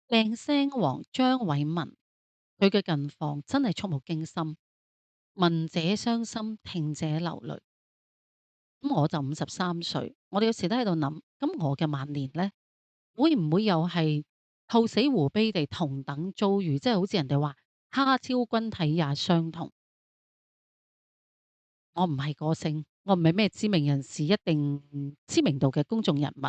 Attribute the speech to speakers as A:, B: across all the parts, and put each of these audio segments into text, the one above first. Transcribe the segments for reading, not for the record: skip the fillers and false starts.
A: 靚聲王張偉文，佢嘅近況真係觸目驚心，聞者傷心，聽者流淚。咁我就53歲，我哋有時都喺度諗，咁我嘅晚年呢，會唔會又係兔死狐悲地同等遭遇？即係好似人哋話他朝君體也相同。我唔係歌星，我唔係咩知名人士，一定知名度嘅公眾人物，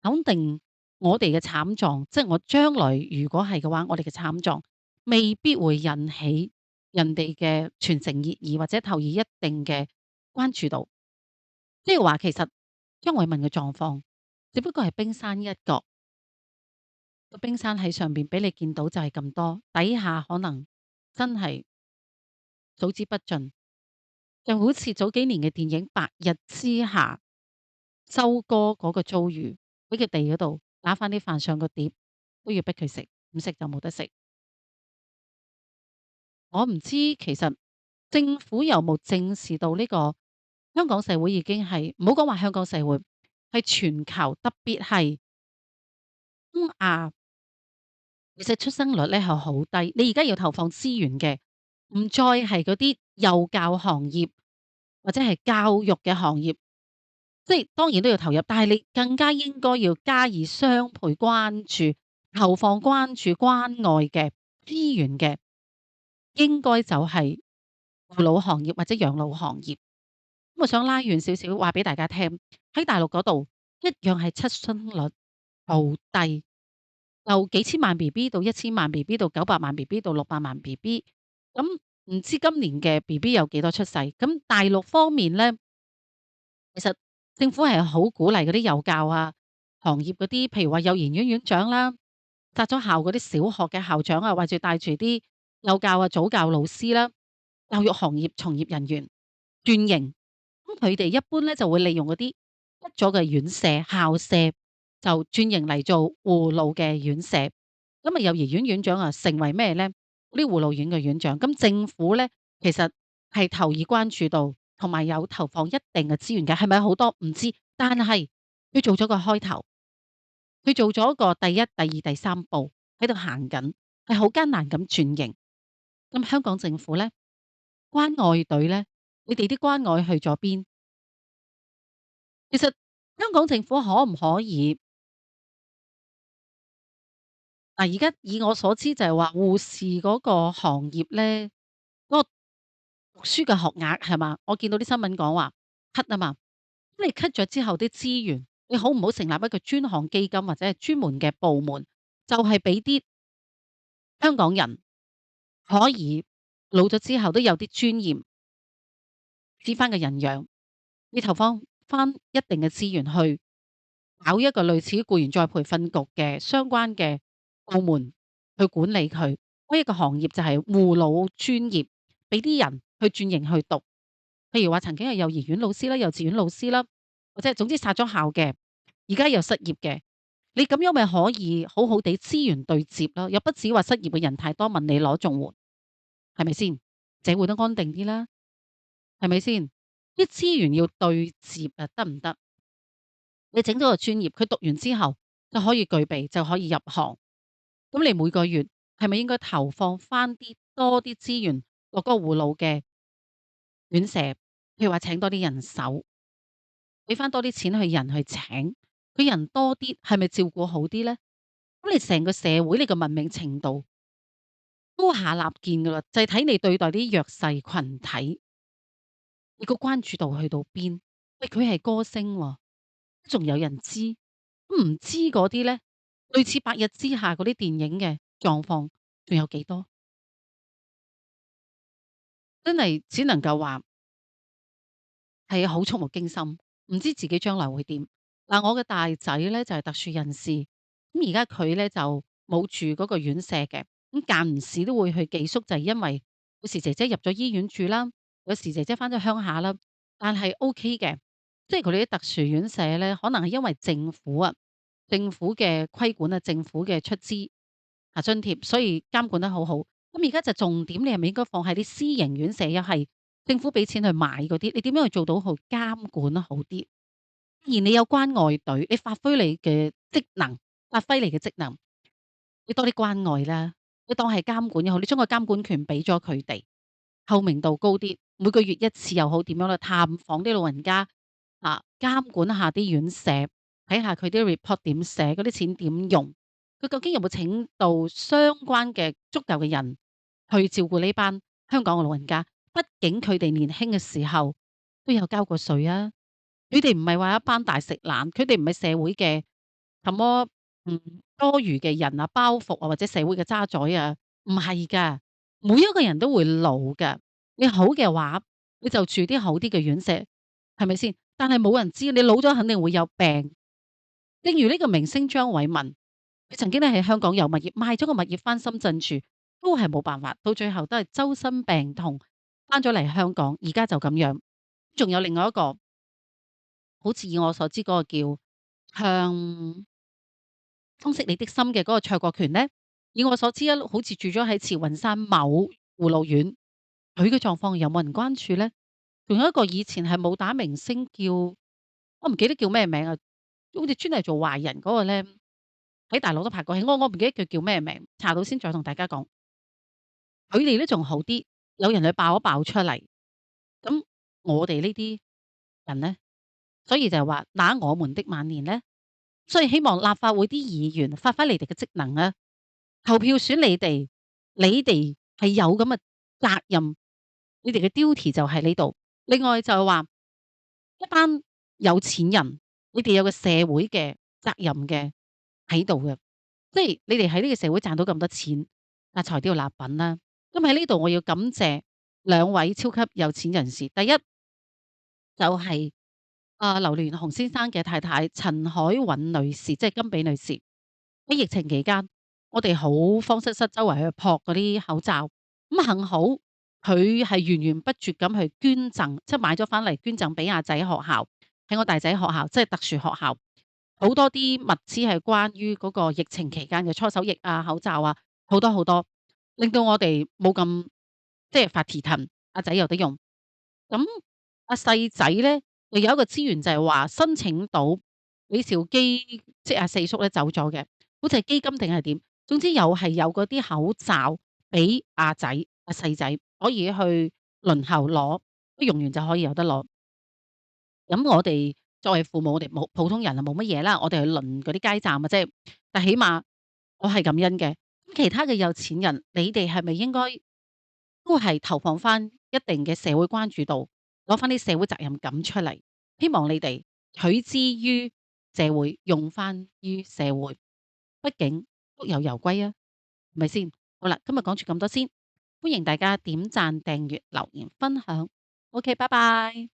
A: 肯定我哋嘅慘狀，即係我將來如果係嘅話，我哋嘅慘狀未必會引起人哋嘅全城熱議或者投以一定嘅關注度。即係話其實張偉文嘅狀況，只不過係冰山一角，個冰山喺上邊俾你見到就係咁多，底下可能真係數之不盡。就好似早幾年嘅電影《白日之下》，周哥嗰個遭遇，喺佢地嗰度打翻啲飯上個碟，都要逼佢食，唔食就冇得食。我唔知其實政府有冇正視到呢個香港社會已經係唔好講話香港社會，係全球，特別係東亞，其實出生率咧係好低。你而家要投放資源嘅，唔再係嗰啲幼教行業或者係教育嘅行業。即係當然都要投入，但係你更加應該要加以雙倍關注、投放關注、關愛嘅資源嘅，應該就係護老行業或者養老行業。咁我想拉遠少少話俾大家聽，喺大陸嗰度一樣係出生率好低，由幾千萬 BB 到1000萬 BB 到900萬 BB 到600萬 BB。咁唔知今年嘅 BB 有幾多出世？咁大陸方面呢？其實政府係好鼓勵嗰啲幼教啊行業嗰啲，譬如話幼兒園院長啦，殺咗校嗰啲小學嘅校長啊，或者帶住啲幼教啊早教老師啦，教育行業從業人員轉型，咁佢哋一般咧就會利用嗰啲得咗嘅院舍校舍，就轉型嚟做護老嘅院舍。咁啊，幼兒園院長啊，成為咩咧？嗰啲護老院嘅院長。咁政府咧，其實係投以關注度，同埋有投放一定嘅資源嘅，係咪好多唔知，但係佢做咗個開頭，佢做咗個第一、第二、第三步喺度行緊，係好艱難咁轉型。咁香港政府咧，關愛隊咧，你哋啲關愛去咗邊？其實香港政府可唔可以嗱？而家以我所知就係話護士嗰個行業咧，嗰個讀書嘅學額係嘛？我見到啲新聞講話 cut 啊嘛。咁你 cut 咗之後啲資源，你好唔好成立一個專項基金或者係專門嘅部門，就係俾啲香港人可以老咗之後都有啲尊嚴，支翻個人養，你投放翻一定嘅資源去搞一個類似僱員再培訓局嘅相關嘅部門去管理佢。嗰一個行業就係護老專業，俾啲人去轉型去讀。譬如話曾經係幼兒園老師啦、幼稚園老師啦，或者係總之殺咗校嘅，而家又失業嘅，你咁樣咪可以好好地資源對接咯，又不止話失業嘅人太多問你攞綜援，係咪先？社會都安定啲啦，係咪先？啲資源要對接啊，得唔得？你整咗個專業，佢讀完之後就可以具備，就可以入行。咁你每個月係咪應該投放翻啲多啲資源落嗰個護老嘅院舍？譬如話請多啲人手，俾翻多啲錢去人去請，佢人多啲，係咪照顧好啲咧？咁你成個社會你個文明程度都下立見噶啦，就係睇你對待啲弱勢群體，你個關注度去到邊？喂，佢係歌星喎，仲有人知？唔知嗰啲咧，類似《白日之下》嗰啲電影嘅狀況，仲有幾多？真係只能夠話係好觸目驚心，唔知自己將來會點。嗱，我嘅大仔咧就係特殊人士，咁而家佢咧就冇住嗰個院舍嘅，咁間唔時都會去寄宿，就係因為有時姐姐入咗醫院住啦，有時姐姐翻咗鄉下啦，但係 OK 嘅，即係佢哋啲特殊院舍咧，可能係因為政府啊，政府嘅規管啊，政府嘅出資啊津貼，所以監管得好好。咁而家就重點，你係咪應該放喺啲私營院舍，又係政府俾錢去買嗰啲，你點樣去做到好監管得好啲？而你有關愛隊，你發揮你嘅職能，發揮你嘅職能。你多啲關愛啦，你當係監管又好，你將個監管權俾咗佢哋，透明度高啲，每個月一次又好，點樣去探訪啲老人家，監管下啲院舍，睇下佢啲 report 點寫，嗰啲錢點用，佢究竟有冇請到相關嘅足夠嘅人去照顧呢班香港嘅老人家？畢竟佢哋年輕嘅時候都有交過稅啊，佢哋唔係話一班大食懶，佢哋唔係社會嘅什麼多餘嘅人啊、包袱啊，或者社會嘅渣滓啊，唔係㗎，每一個人都會老㗎。你好嘅話，你就住啲好啲嘅院舍，係咪先？但係冇人知你老咗肯定會有病。正如呢個明星張偉文，佢曾經咧喺香港有物業，賣咗個物業翻深圳住，都係冇辦法，到最後都係周身病痛，翻咗嚟香港，而家就咁樣。仲有另外一個，好似以我所知嗰個叫向通識你的心嘅嗰個卓國權咧，以我所知好似住咗喺慈雲山某護老院，佢嘅狀況有冇人關注咧？仲有一個以前係武打明星叫我唔記得叫咩名啊，好似專係做壞人嗰個咧，喺大陸都拍過戲，我唔記得佢叫咩名，查到先再同大家講。佢哋咧仲好啲，有人去爆一爆出嚟，咁我哋呢啲人咧，所以就係話那我們的晚年咧，所以希望立法會啲議員發揮你哋嘅職能啊，投票選你哋，你哋係有咁嘅責任，你哋嘅 duty 就喺呢度。另外就係話一班有錢人，你哋有個社會嘅責任嘅喺度嘅，即係你哋喺呢個社會賺到咁多錢，財都要立品啦。咁喺呢度我要感謝兩位超級有錢人士，第一就係、劉鑾雄先生嘅太太陳海韻女士，即係金比女士。喺疫情期間，我哋好慌失失周圍去撲嗰啲口罩，咁幸好佢係源源不絕咁去捐贈，即係買咗翻嚟捐贈俾阿仔學校，喺我大仔學校，即係特殊學校，好多啲物資係關於嗰個疫情期間嘅搓手液啊、口罩啊，好多好多，令到我哋冇咁即係發蹄騰，阿仔有得用。咁阿細仔咧，又有一個資源就係話申請到李兆基，即係阿四叔咧走咗嘅，好似係基金定係點，總之又係有嗰啲口罩俾阿仔、阿細仔可以去輪候攞，一用完就可以有得攞。咁我哋作為父母，我哋冇普通人啊冇乜嘢啦，我哋去輪嗰啲街站啊啫。但起碼我係感恩嘅。咁其他嘅有錢人，你哋係咪應該都係投放翻一定嘅社會關注度，攞翻啲社會責任感出嚟？希望你哋取之於社會，用翻於社會。畢竟福有攸歸啊，係咪先？好啦，今日講住咁多先，歡迎大家點讚、訂閱、留言、分享。OK，拜拜。